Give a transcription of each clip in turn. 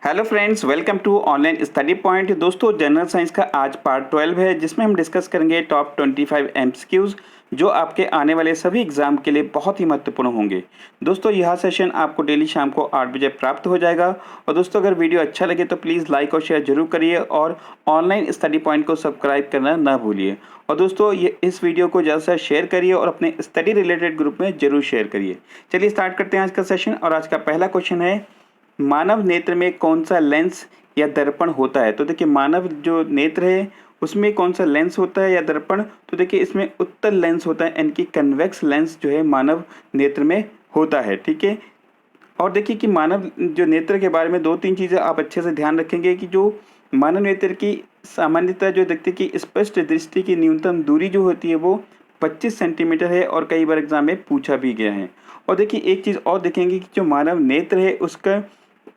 Hello friends, welcome to online study point. दोस्तों, general science का आज पार्ट 12 है, जिसमें हम डिस्कस करेंगे टॉप 25 एमसीक्यूज जो आपके आने वाले सभी एग्जाम के लिए बहुत ही महत्वपूर्ण होंगे। दोस्तों, यह सेशन आपको डेली शाम को 8 बजे प्राप्त हो जाएगा। और दोस्तों, अगर वीडियो अच्छा लगे तो प्लीज़ लाइक और शेयर जरूर करिए और ऑनलाइन स्टडी पॉइंट को सब्सक्राइब करना ना भूलिए। और दोस्तों, इस वीडियो को ज़्यादा से शेयर करिए और अपने स्टडी रिलेटेड ग्रुप में जरूर शेयर करिए। चलिए स्टार्ट करते हैं आज का सेशन। और आज का पहला क्वेश्चन है, मानव नेत्र में कौन सा लेंस या दर्पण होता है। तो देखिए, मानव जो नेत्र है उसमें कौन सा लेंस होता है या दर्पण। तो देखिए, इसमें उत्तल लेंस होता है, यानी कि कन्वेक्स लेंस जो है मानव नेत्र में होता है। ठीक है। और देखिए कि मानव जो नेत्र के बारे में दो तीन चीज़ें आप अच्छे से ध्यान रखेंगे कि जो मानव नेत्र की सामान्यतः जो देखते हैं कि स्पष्ट दृष्टि की न्यूनतम दूरी जो होती है वो 25 सेंटीमीटर है, और कई बार एग्जाम में पूछा भी गया है। और देखिए, एक चीज़ और देखेंगे कि जो मानव नेत्र है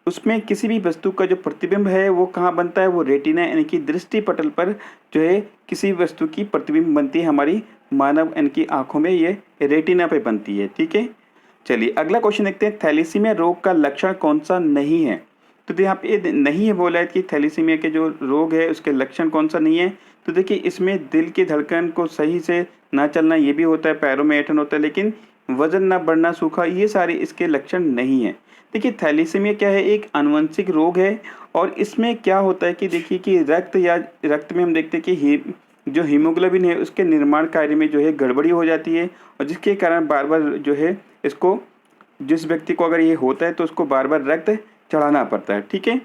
उसमें किसी भी वस्तु का जो प्रतिबिंब है वो कहाँ बनता है, वो रेटिना यानी कि दृष्टि पटल पर जो है किसी वस्तु की प्रतिबिंब बनती है। हमारी मानव यानी कि आंखों में ये रेटिना पे बनती है। ठीक है। चलिए अगला क्वेश्चन देखते हैं, थैलेसीमिया रोग का लक्षण कौन सा नहीं है। तो यहाँ पे नहीं है बोला है कि थैलेसीमिया के जो रोग है उसके लक्षण कौन सा नहीं है। तो देखिए, इसमें दिल की धड़कन को सही से ना चलना ये भी होता है, पैरों में ऐंठन होता है, लेकिन वजन ना बढ़ना, सूखा, ये सारे इसके लक्षण नहीं है। देखिए, थैलेसीमिया क्या है, एक आनुवंशिक रोग है। और इसमें क्या होता है कि देखिए कि रक्त में हम देखते हैं कि जो हीमोग्लोबिन है उसके निर्माण कार्य में जो है गड़बड़ी हो जाती है, और जिसके कारण बार बार जो है इसको, जिस व्यक्ति को अगर ये होता है तो उसको बार बार रक्त चढ़ाना पड़ता है। ठीक है।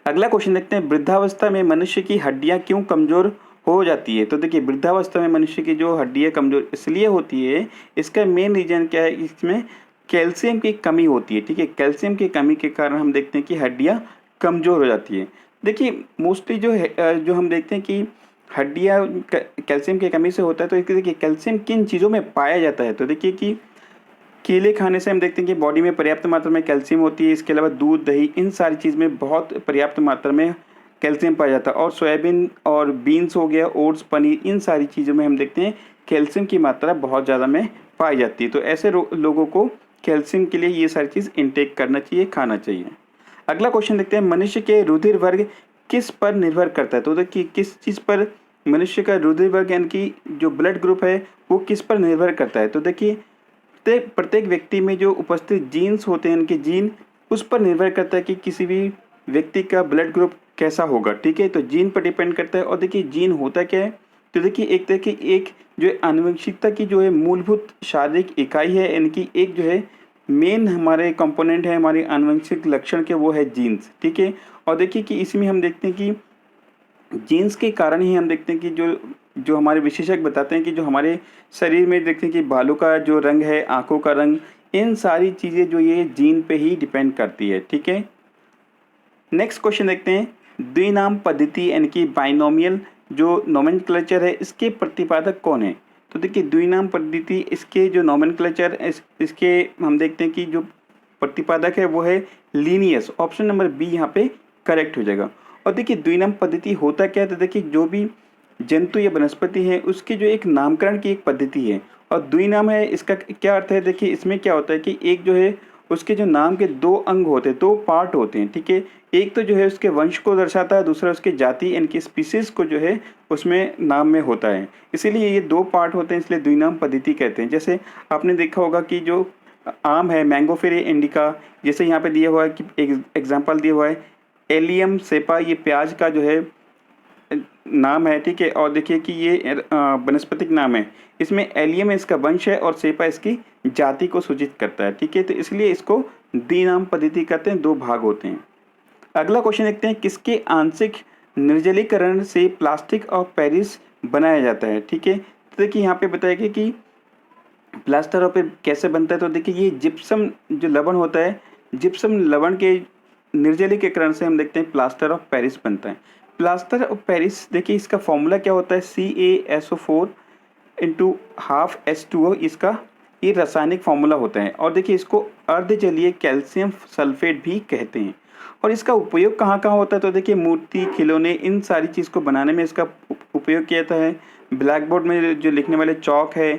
अगला क्वेश्चन देखते हैं, वृद्धावस्था में मनुष्य की हड्डियां क्यों कमजोर हो जाती है। तो देखिए, वृद्धावस्था में मनुष्य की जो हड्डियां कमजोर इसलिए होती है, इसका मेन रीजन क्या है, इसमें कैल्शियम की कमी होती है। ठीक है। कैल्शियम की कमी के कारण हम देखते हैं कि हड्डियां कमजोर हो जाती है। देखिए, मोस्टली जो हम देखते हैं कि हड्डियां कैल्शियम की कमी से होता है। तो देखिए, कैल्शियम किन चीज़ों में पाया जाता है। तो देखिए कि केले खाने से हम देखते हैं कि बॉडी में पर्याप्त मात्रा में कैल्शियम होती है। इसके अलावा दूध, दही, इन सारी चीज़ में बहुत पर्याप्त मात्रा में कैल्शियम पाया जाता है। और सोयाबीन और बीन्स हो गया, ओट्स, पनीर, इन सारी चीज़ों में हम देखते हैं कैल्शियम की मात्रा बहुत ज़्यादा में पाई जाती है। तो ऐसे लोगों को कैल्शियम के लिए ये सारी चीज़ इनटेक करना चाहिए, खाना चाहिए। अगला क्वेश्चन देखते हैं, मनुष्य के रुधिर वर्ग किस पर निर्भर करता है। तो देखिए, किस चीज़ पर मनुष्य का रुधिर वर्ग यानी कि जो ब्लड ग्रुप है वो किस पर निर्भर करता है। तो देखिए, प्रत्येक व्यक्ति में जो उपस्थित जीन्स होते हैं, इनके जीन, उस पर निर्भर करता है कि किसी भी व्यक्ति का ब्लड ग्रुप कैसा होगा। ठीक है। तो जीन पर डिपेंड करता है। और देखिए, जीन होता क्या है। तो देखिए, एक तरह की एक जो आनुवंशिकता की जो है मूलभूत शारीरिक इकाई है, यानी कि एक जो है मेन हमारे कंपोनेंट है हमारे आनुवंशिक लक्षण के, वो है जीन्स। ठीक है। और देखिए कि इसमें हम देखते हैं कि जीन्स के कारण ही हम देखते हैं कि जो जो हमारे विशेषज्ञ बताते हैं कि जो हमारे शरीर में देखते हैं कि बालों का जो रंग है, आंखों का रंग, इन सारी चीज़ें जो ये जीन पे ही डिपेंड करती है। ठीक है। नेक्स्ट क्वेश्चन देखते हैं, द्विनाम पद्धति यानी कि बाइनोमियल जो नोमेनक्लेचर है, इसके प्रतिपादक कौन है। तो देखिए, द्विनाम पद्धति, इसके जो नोमेनक्लेचर इसके हम देखते हैं कि जो प्रतिपादक है वो है लीनियस। ऑप्शन नंबर बी यहाँ पे करेक्ट हो जाएगा। और देखिए, द्विनाम पद्धति होता क्या है। तो देखिए, जो भी जंतु या वनस्पति है उसके जो एक नामकरण की एक पद्धति है, और द्विनाम है, इसका क्या अर्थ है। देखिए, इसमें क्या होता है कि एक जो है उसके जो नाम के दो अंग होते हैं, दो पार्ट होते हैं। ठीक है। एक तो जो है उसके वंश को दर्शाता है, दूसरा उसके जाति यानी कि स्पीसीज को जो है उसमें नाम में होता है। इसीलिए ये दो पार्ट होते हैं, इसलिए द्विनाम पद्धति कहते हैं। जैसे आपने देखा होगा कि जो आम है, मैंगोफेरे इंडिका, जैसे यहाँ पे दिया हुआ है कि एग्जाम्पल दिया हुआ है एलियम सेपा, ये प्याज का जो है नाम है। ठीक है। और देखिए कि ये वनस्पतिक नाम है, इसमें एलियम इसका वंश है और सेपा इसकी जाति को सूचित करता है। ठीक है। तो इसलिए इसको द्विनाम पद्धति कहते हैं, दो भाग होते हैं। अगला क्वेश्चन देखते हैं, किसके आंशिक निर्जलीकरण से प्लास्टिक ऑफ पेरिस बनाया जाता है। ठीक है। तो देखिए, यहाँ पे बताया गया कि प्लास्टर ऑफ पेरिस कैसे बनता है। तो देखिए, ये जिप्सम जो लवण होता है, जिप्सम लवण के निर्जलीकरण से हम देखते हैं प्लास्टर ऑफ पेरिस बनता है। प्लास्टर ऑफ पेरिस, देखिए इसका फॉर्मूला क्या होता है, CaSO4 इंटू हाफ H2O, इसका ये रासायनिक फार्मूला होता है। और देखिए, इसको अर्धजलीय कैल्शियम सल्फेट भी कहते हैं। और इसका उपयोग कहाँ कहाँ होता है। तो देखिए, मूर्ति, खिलौने, इन सारी चीज़ को बनाने में इसका उपयोग किया जाता है। ब्लैक बोर्ड में जो लिखने वाले चौक है,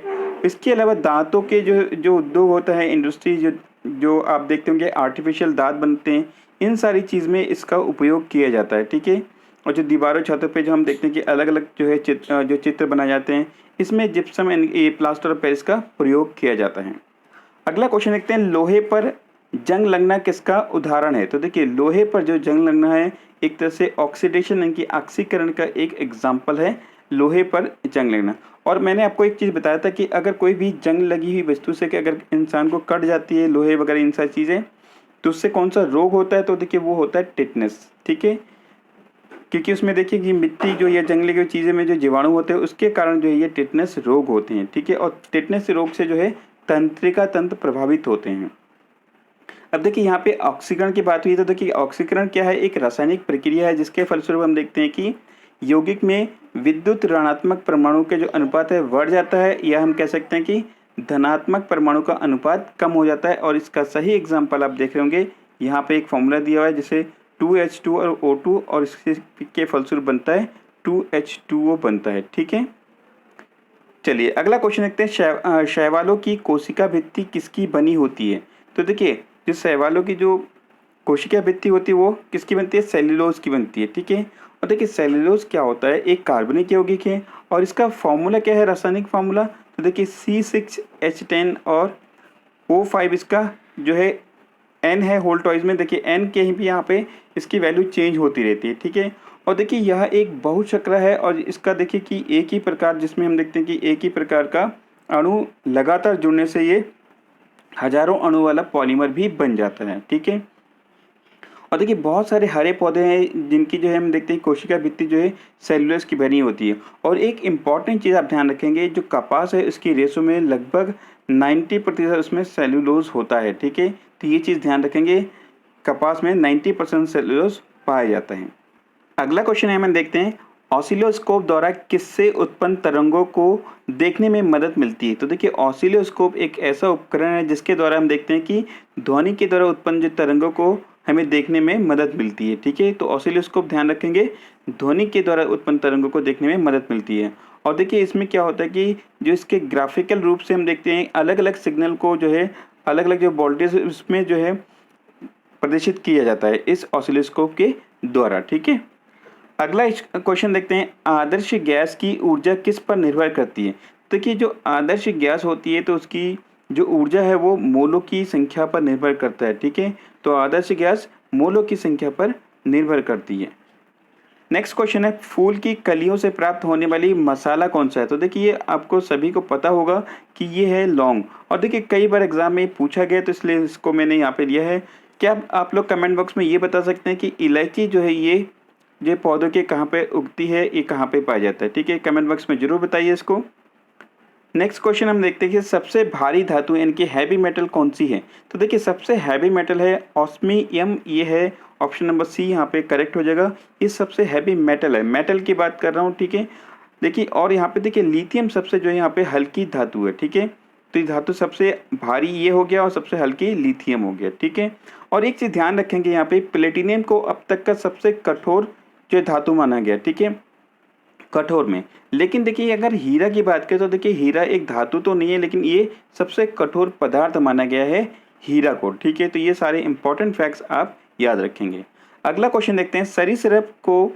इसके अलावा दांतों के जो जो उद्योग होता है, इंडस्ट्री, जो जो आप देखते होंगे आर्टिफिशियल दांत बनते हैं, इन सारी चीज़ में इसका उपयोग किया जाता है, ठीक है। और जो दीवारों छतों पे जो हम देखते हैं कि अलग अलग जो है जो चित्र बनाए जाते हैं, इसमें जिप्सम एंड ये प्लास्टर ऑफ पेरिस का प्रयोग किया जाता है। अगला क्वेश्चन देखते हैं, लोहे पर जंग लगना किसका उदाहरण है। तो देखिए लोहे पर जो जंग लगना है एक तरह से ऑक्सीडेशन यानी कि ऑक्सीकरण का एक एग्जाम्पल है लोहे पर जंग लगना। और मैंने आपको एक चीज़ बताया था कि अगर कोई भी जंग लगी हुई वस्तु से कि अगर इंसान को कट जाती है लोहे वगैरह इन सारी चीज़ें, तो उससे कौन सा रोग होता है, तो देखिए वो होता है टिटनेस, ठीक है। क्योंकि उसमें देखिए कि मिट्टी जो ये जंग लगी हुई चीज़ें में जो जीवाणु होते हैं उसके कारण जो है ये टिटनेस रोग होते हैं, ठीक है। और टिटनेस रोग से जो है तंत्रिका तंत्र प्रभावित होते हैं। अब देखिए यहाँ पे ऑक्सीकरण की बात हुई, तो देखिए ऑक्सीकरण क्या है, एक रासायनिक प्रक्रिया है जिसके फलस्वरूप हम देखते हैं कि यौगिक में विद्युत ऋणात्मक परमाणु के जो अनुपात है बढ़ जाता है, या हम कह सकते हैं कि धनात्मक परमाणु का अनुपात कम हो जाता है। और इसका सही एग्जाम्पल आप देख रहे होंगे, यहाँ पे एक फॉर्मूला दिया हुआ है जिसे 2H2 और O2 और इसके फलस्वरूप बनता है 2H2O बनता है, ठीक है। चलिए अगला क्वेश्चन देखते हैं, शैवालों की कोशिका भित्ति किसकी बनी होती है। तो देखिए जो शैवालों की जो कोशिका भित्ति होती है वो किसकी बनती है, सेल्यूलोज की बनती है, ठीक है। और देखिए सेल्यूलोज क्या होता है, एक कार्बनिक यौगिक है और इसका फॉर्मूला क्या है, रासायनिक फार्मूला। तो देखिए C6H10 और O5 इसका जो है N है होल टॉइज में, देखिए N के ही भी यहाँ पे इसकी वैल्यू चेंज होती रहती है, ठीक है। और देखिए यह एक बहुचक्र है और इसका देखिए कि एक ही प्रकार, जिसमें हम देखते हैं कि एक ही प्रकार का अणु लगातार जुड़ने से ये हजारों अणु वाला पॉलीमर भी बन जाता है, ठीक है। और देखिए बहुत सारे हरे पौधे हैं जिनकी जो है हम देखते हैं कोशिका भित्ति जो है सेलुलोज की बनी होती है। और एक इम्पॉर्टेंट चीज़ आप ध्यान रखेंगे, जो कपास है उसकी रेशो में लगभग 90% उसमें सेलुलोज होता है, ठीक है। तो ये चीज़ ध्यान रखेंगे, कपास में 90% सेलुलोज पाया जाता है। अगला क्वेश्चन है, हम देखते हैं ऑसिलोस्कोप द्वारा किससे उत्पन्न तरंगों को देखने में मदद मिलती है। तो देखिए ऑसिलोस्कोप एक ऐसा उपकरण है जिसके द्वारा हम देखते हैं कि ध्वनि के द्वारा उत्पन्न जो तरंगों को हमें देखने में मदद मिलती है, ठीक है। तो ऑसिलोस्कोप ध्यान रखेंगे, ध्वनि के द्वारा उत्पन्न तरंगों को देखने में मदद मिलती है। और देखिए इसमें क्या होता है कि जो इसके ग्राफिकल रूप से हम देखते हैं अलग अलग सिग्नल को जो है अलग अलग जो वोल्टेज उसमें जो है प्रदर्शित किया जाता है इस ऑसिलोस्कोप के द्वारा, ठीक है। अगला क्वेश्चन देखते हैं, आदर्श गैस की ऊर्जा किस पर निर्भर करती है। देखिए जो आदर्श गैस होती है तो उसकी जो ऊर्जा है वो मोलों की संख्या पर निर्भर करता है, ठीक है। तो आदर्श गैस मोलों की संख्या पर निर्भर करती है। नेक्स्ट क्वेश्चन है, फूल की कलियों से प्राप्त होने वाली मसाला कौन सा है। तो देखिए ये आपको सभी को पता होगा कि ये है लौंग। और देखिए कई बार एग्जाम में पूछा गया तो इसलिए इसको मैंने यहाँ पे लिया है। क्या आप लोग कमेंट बॉक्स में ये बता सकते हैं कि इलायची जो है ये पौधों के कहाँ पे उगती है, ये कहाँ पे पाया जाता है, ठीक है। कमेंट बॉक्स में जरूर बताइए इसको। नेक्स्ट क्वेश्चन हम देखते हैं कि सबसे भारी धातु यानी कि हैवी मेटल कौन सी है। तो देखिए सबसे हैवी मेटल है ऑस्मियम, ये है ऑप्शन नंबर सी यहाँ पे करेक्ट हो जाएगा। ये सबसे हैवी मेटल है, मेटल की बात कर रहा हूँ, ठीक है। देखिए और यहाँ पे देखिए लिथियम सबसे जो है यहाँ पे हल्की धातु है, ठीक है। तो ये धातु सबसे भारी ये हो गया और सबसे हल्की लिथियम हो गया, ठीक है। और एक चीज़ ध्यान रखेंगे यहाँ पे प्लेटिनियम को अब तक का सबसे कठोर जो धातु माना गया, ठीक है, कठोर में। लेकिन देखिए अगर हीरा की बात करें तो देखिए हीरा एक धातु तो नहीं है लेकिन ये सबसे कठोर पदार्थ माना गया है हीरा को, ठीक है। तो ये सारे इंपॉर्टेंट फैक्ट्स आप याद रखेंगे। अगला क्वेश्चन देखते हैं, सरीसृप को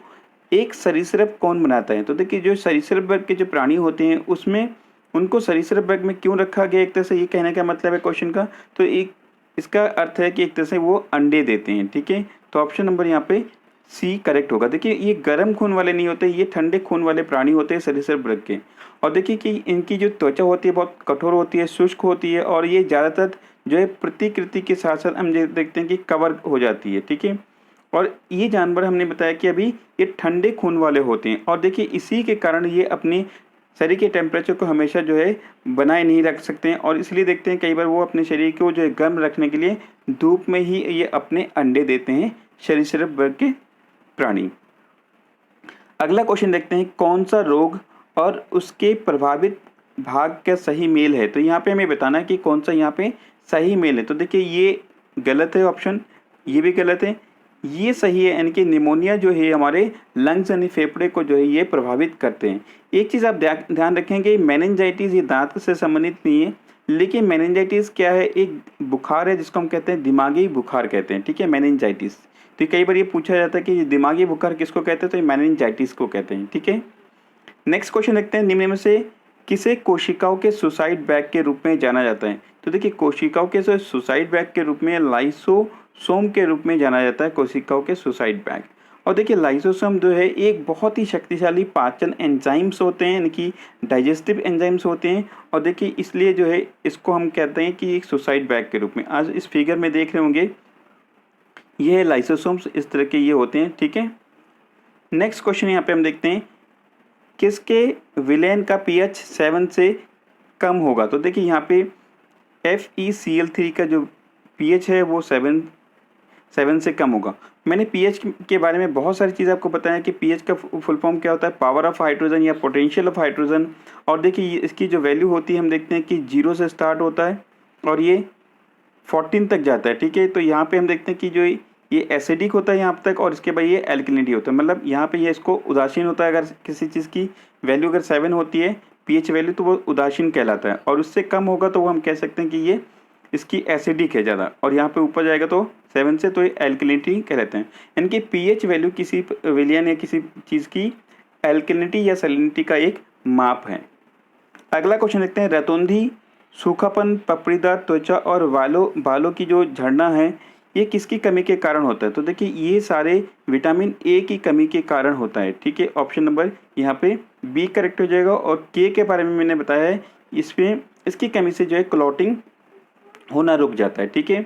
एक सरीसृप कौन बनाता है। तो देखिए जो सरीसृप वर्ग के जो प्राणी होते हैं उसमें उनको सरीसृप वर्ग में क्यों रखा गया, एक तरह से ये कहने का मतलब है क्वेश्चन का, तो एक इसका अर्थ है कि एक तरह से वो अंडे देते हैं, ठीक है। तो ऑप्शन नंबर यहाँ पे सी करेक्ट होगा। देखिए ये गर्म खून वाले नहीं होते, ये ठंडे खून वाले प्राणी होते हैं सरीसृप वर्ग के। और देखिए कि इनकी जो त्वचा होती है बहुत कठोर होती है, शुष्क होती है और ये ज़्यादातर जो है प्रतिकृति के साथ साथ हम देखते हैं कि कवर हो जाती है, ठीक है। और ये जानवर हमने बताया कि अभी ये ठंडे खून वाले होते हैं और देखिए इसी के कारण ये अपने शरीर के टेम्परेचर को हमेशा जो है बनाए नहीं रख सकते हैं और इसलिए देखते हैं कई बार वो अपने शरीर को जो है गर्म रखने के लिए धूप में ही ये अपने अंडे देते हैं सरीसृप वर्ग के प्राणी। अगला क्वेश्चन देखते हैं, कौन सा रोग और उसके प्रभावित भाग का सही मेल है। तो यहाँ पे हमें बताना है कि कौन सा यहाँ पे सही मेल है। तो देखिए ये गलत है ऑप्शन, ये भी गलत है, ये सही है। यानी कि निमोनिया जो है हमारे लंग्स यानी फेफड़े को जो है ये प्रभावित करते हैं। एक चीज़ आप ध्यान रखेंगे, मेनिंजाइटिस ये दांत से संबंधित नहीं है, लेकिन मेनिंजाइटिस क्या है, एक बुखार है जिसको हम कहते हैं दिमागी बुखार कहते हैं, ठीक है, मेनिंजाइटिस। तो कई बार ये पूछा जाता है कि दिमागी बुखार किसको कहते हैं, तो ये मेनिंजाइटिस को कहते हैं। ठीक है, नेक्स्ट क्वेश्चन देखते हैं, निम्न में से किसे कोशिकाओं के सुसाइड बैग के रूप में जाना जाता है। तो देखिए कोशिकाओं के सुसाइड बैग के रूप में लाइसोसोम के रूप में जाना जाता है, कोशिकाओं के सुसाइड बैग। और देखिए लाइसोसोम जो है एक बहुत ही शक्तिशाली पाचन एंजाइम्स होते हैं, यानी कि डाइजेस्टिव एंजाइम्स होते हैं। और देखिए इसलिए जो है इसको हम कहते हैं कि एक सुसाइड बैग के रूप में। आज इस फिगर में देख रहे होंगे ये है लाइसोसोम्स, इस तरह के ये होते हैं। ठीक है, नेक्स्ट क्वेश्चन यहाँ पे हम देखते हैं, किसके विलेन का पीएच 7 से कम होगा। तो देखिए यहाँ पे FeCl3 का जो पीएच है वो 7 से कम होगा। मैंने पीएच के बारे में बहुत सारी चीज़ें आपको बताया कि पीएच का फुल फॉर्म क्या होता है, पावर ऑफ हाइड्रोजन या पोटेंशियल ऑफ हाइड्रोजन। और देखिए इसकी जो वैल्यू होती है हम देखते हैं कि 0 से स्टार्ट होता है और ये 14 तक जाता है। ठीक है, तो यहाँ पे हम देखते हैं कि जो ये एसिडिक होता है यहाँ तक, और इसके बाद ये एल्कलिनिटी होता है, मतलब यहाँ पे ये इसको उदासीन होता है। अगर किसी चीज़ की वैल्यू अगर 7 होती है पीएच वैल्यू, तो वो उदासीन कहलाता है, और उससे कम होगा तो वो हम कह सकते हैं कि ये इसकी एसिडिक है ज़्यादा, और यहाँ पे ऊपर जाएगा तो 7 से, तो ये एल्कलिनिटी कहलाते हैं। यानी कि पीएच वैल्यू किसी विलयन या किसी चीज़ की एल्कलिनिटी या सैलिनिटी का एक माप है। अगला क्वेश्चन देखते हैं, रतौंधी, सूखापन, पपड़ीदार त्वचा और बालों की जो झड़ना है ये किसकी कमी के कारण होता है। तो देखिए ये सारे विटामिन ए की कमी के कारण होता है। ठीक है, ऑप्शन नंबर यहाँ पे बी करेक्ट हो जाएगा। और के बारे में मैंने बताया है, इसमें इसकी कमी से जो है क्लॉटिंग होना रुक जाता है। ठीक है,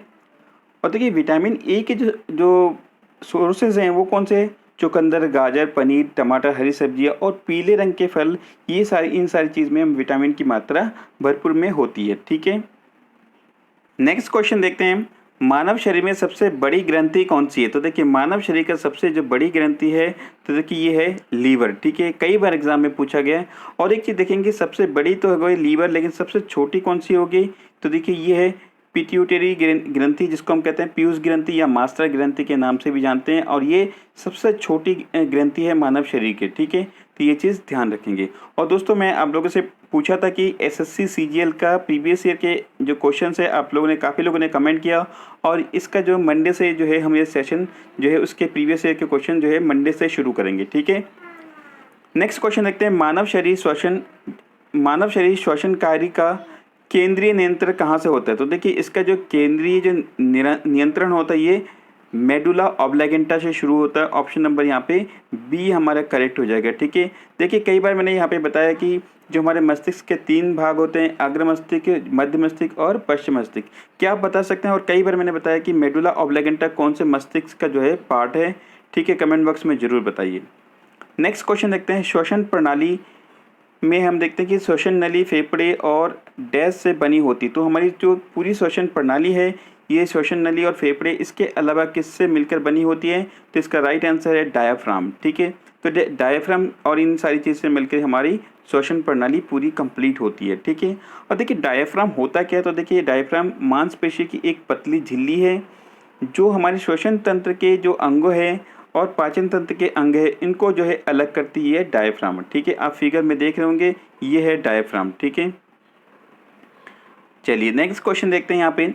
और देखिए विटामिन ए के जो सोर्सेज हैं वो कौन से हैं, चुकंदर, गाजर, पनीर, टमाटर, हरी सब्जियाँ और पीले रंग के फल, ये इन सारी चीज़ में हम विटामिन की मात्रा भरपूर में होती है। ठीक है, नेक्स्ट क्वेश्चन देखते हैं, मानव शरीर में सबसे बड़ी ग्रंथि कौन सी है। तो देखिए मानव शरीर का सबसे जो बड़ी ग्रंथि है तो देखिए ये है लीवर। ठीक है, कई बार एग्जाम में पूछा गया है। और एक चीज़ देखेंगे, सबसे बड़ी तो है लीवर, लेकिन सबसे छोटी कौन सी होगी। तो देखिए ये है पिट्यूटरी ग्रंथि, जिसको हम कहते हैं पीयूष ग्रंथि या मास्टर ग्रंथि के नाम से भी जानते हैं, और ये सबसे छोटी ग्रंथि है मानव शरीर के। ठीक है, तो ये चीज़ ध्यान रखेंगे। और दोस्तों मैं आप लोगों से पूछा था कि SSC CGL का प्रीवियस ईयर के जो क्वेश्चन है, आप लोगों ने काफ़ी लोगों ने कमेंट किया, और इसका जो मंडे से जो है हम ये सेशन जो है उसके प्रीवियस ईयर के क्वेश्चन जो है मंडे से शुरू करेंगे। ठीक है, नेक्स्ट क्वेश्चन देखते हैं, मानव शरीर श्वसन कार्य का केंद्रीय नियंत्रण कहाँ से होता है। तो देखिए इसका जो केंद्रीय जो नियंत्रण होता है ये मेडुला ऑब्लिगेंटा से शुरू होता है। ऑप्शन नंबर यहाँ पे बी हमारा करेक्ट हो जाएगा। ठीक है, देखिए कई बार मैंने यहाँ पे बताया कि जो हमारे मस्तिष्क के 3 भाग होते हैं, अग्र मस्तिष्क, मध्य मस्तिष्क और पश्चिम मस्तिष्क, क्या आप बता सकते हैं। और कई बार मैंने बताया कि मेडुला ऑब्लिगेंटा कौन से मस्तिष्क का जो है पार्ट है। ठीक है, कमेंट बॉक्स में ज़रूर बताइए। नेक्स्ट क्वेश्चन देखते हैं, श्वसन प्रणाली में हम देखते हैं कि श्वसन नली फेफड़े और डैश से बनी होती। तो हमारी जो पूरी श्वसन प्रणाली है ये श्वसन नली और फेफड़े इसके अलावा किससे मिलकर बनी होती है। तो इसका राइट आंसर है डायाफ्राम। ठीक है, तो डायाफ्राम और इन सारी चीज़ से मिलकर हमारी श्वसन प्रणाली पूरी कंप्लीट होती है। ठीक है, और देखिए डायाफ्राम होता क्या है। तो देखिए डायाफ्राम मांसपेशी की एक पतली झिल्ली है जो हमारे श्वसन तंत्र के जो अंग है और पाचन तंत्र के अंग है इनको जो है अलग करती है डायाफ्राम। ठीक है, आप फिगर में देख रहे होंगे ये है डायाफ्राम। ठीक है, चलिए नेक्स्ट क्वेश्चन देखते हैं। यहाँ पे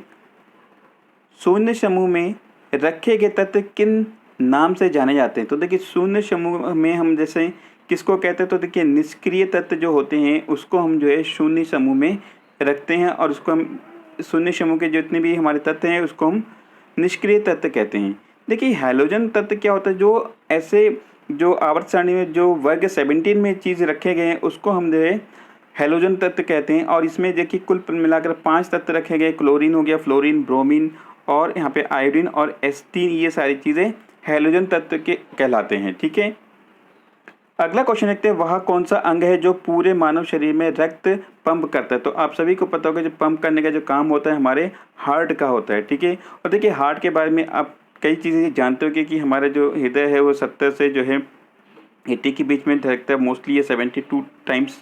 शून्य समूह में रखे गए तत्व किन नाम से जाने जाते हैं। तो देखिए शून्य समूह में हम जैसे किसको कहते हैं। तो देखिए निष्क्रिय तत्व जो होते हैं उसको हम जो है शून्य समूह में रखते हैं, और उसको हम शून्य समूह के जितने भी हमारे तत्व हैं उसको हम निष्क्रिय तत्व कहते हैं। देखिए हैलोजन तत्व क्या होता है, जो ऐसे जो आवर्त सारणी में जो वर्ग 17 में चीज़ रखे गए हैं उसको हम जो है हैलोजन तत्व कहते हैं। और इसमें देखिए कुल मिलाकर 5 तत्व रखे गए, क्लोरीन हो गया, फ्लोरीन, ब्रोमीन और यहाँ पे आयोडीन और एस्टीन, ये सारी चीज़ें हैलोजन तत्व के कहलाते हैं। ठीक है, अगला क्वेश्चन देखते हैं, वह कौन सा अंग है जो पूरे मानव शरीर में रक्त पंप करता है। तो आप सभी को पता होगा जो पंप करने का जो काम होता है हमारे हार्ट का होता है। ठीक है, और देखिए हार्ट के बारे में आप कई चीज़ें जानते हो कि हमारा जो हृदय है वो 70 से जो है 80 के बीच में धड़कता है। मोस्टली ये 72 टाइम्स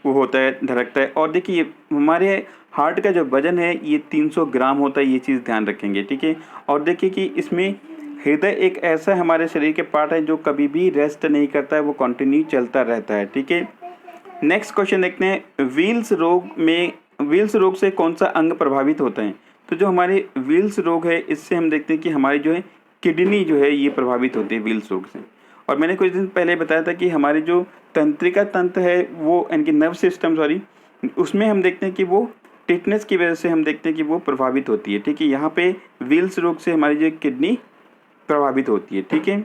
वो होता है, धड़कता है। और देखिए हमारे हार्ट का जो वजन है ये 300 ग्राम होता है, ये चीज़ ध्यान रखेंगे। ठीक है, और देखिए कि इसमें हृदय एक ऐसा हमारे शरीर के पार्ट है जो कभी भी रेस्ट नहीं करता है, वो कंटिन्यू चलता रहता है। ठीक है, नेक्स्ट क्वेश्चन देखते हैं, विल्स रोग से कौन सा अंग प्रभावित होता है। तो जो हमारे विल्स रोग है इससे हम देखते हैं कि हमारी जो है किडनी जो है ये प्रभावित होती है विल्स रोग से। और मैंने कुछ दिन पहले बताया था कि हमारे जो तंत्रिका तंत्र है वो यानी कि नर्व सिस्टम सॉरी, उसमें हम देखते हैं कि वो टिटनेस की वजह से हम देखते हैं कि वो प्रभावित होती है। ठीक है, यहाँ पे विल्स रोग से हमारी जो किडनी प्रभावित होती है। ठीक है,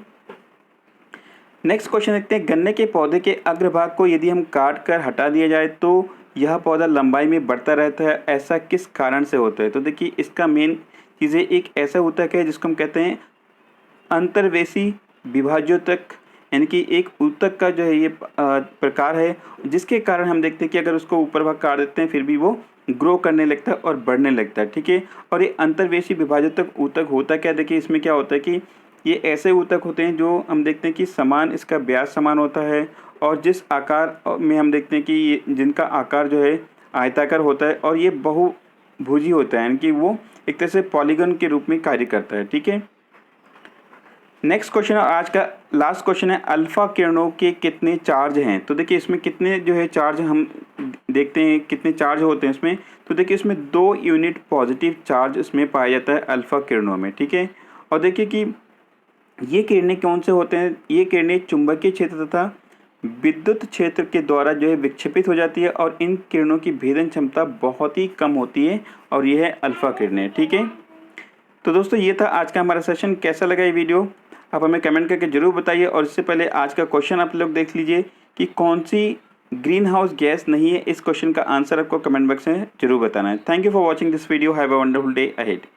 नेक्स्ट क्वेश्चन देखते हैं, गन्ने के पौधे के अग्रभाग को यदि हम काट कर हटा दिया जाए तो यह पौधा लंबाई में बढ़ता रहता है, ऐसा किस कारण से होता है? तो देखिए इसका मेन चीज़ें एक ऐसा ऊतक है जिसको हम कहते हैं अंतर्वेशी विभाज्योतक, यानी कि एक ऊतक का जो है ये प्रकार है जिसके कारण हम देखते हैं कि अगर उसको ऊपर भाग काट देते हैं फिर भी वो ग्रो करने लगता है और बढ़ने लगता है। ठीक है, और ये अंतर्वेशी विभाज्योतक ऊतक होता क्या, देखिए इसमें क्या होता है कि ये ऐसे ऊतक होते हैं जो हम देखते हैं कि समान इसका व्यास समान होता है और जिस आकार में हम देखते हैं कि जिनका आकार जो है आयताकार होता है और ये बहुभुजी होता है, यानी कि वो एक तरह से पॉलीगन के रूप में कार्य करता है। ठीक है, नेक्स्ट क्वेश्चन आज का लास्ट क्वेश्चन है, अल्फा किरणों के कितने चार्ज हैं? तो देखिए इसमें कितने जो है चार्ज हम देखते हैं, कितने चार्ज होते हैं इसमें। तो देखिए इसमें 2 यूनिट पॉजिटिव चार्ज इसमें पाया जाता है अल्फा किरणों में। ठीक है, और देखिए कि ये किरणें कौन से होते हैं, ये किरणें चुंबकीय क्षेत्र तथा विद्युत क्षेत्र के द्वारा जो है विक्षेपित हो जाती है और इन किरणों की भेदन क्षमता बहुत ही कम होती है और ये है अल्फा किरणें। ठीक है, तो दोस्तों ये था आज का हमारा सेशन। कैसा लगा ये वीडियो आप हमें कमेंट करके ज़रूर बताइए। और इससे पहले आज का क्वेश्चन आप लोग देख लीजिए कि कौन सी ग्रीन हाउस गैस नहीं है। इस क्वेश्चन का आंसर आपको कमेंट बॉक्स में जरूर बताना है। Thank you for watching this video. Have a wonderful day ahead.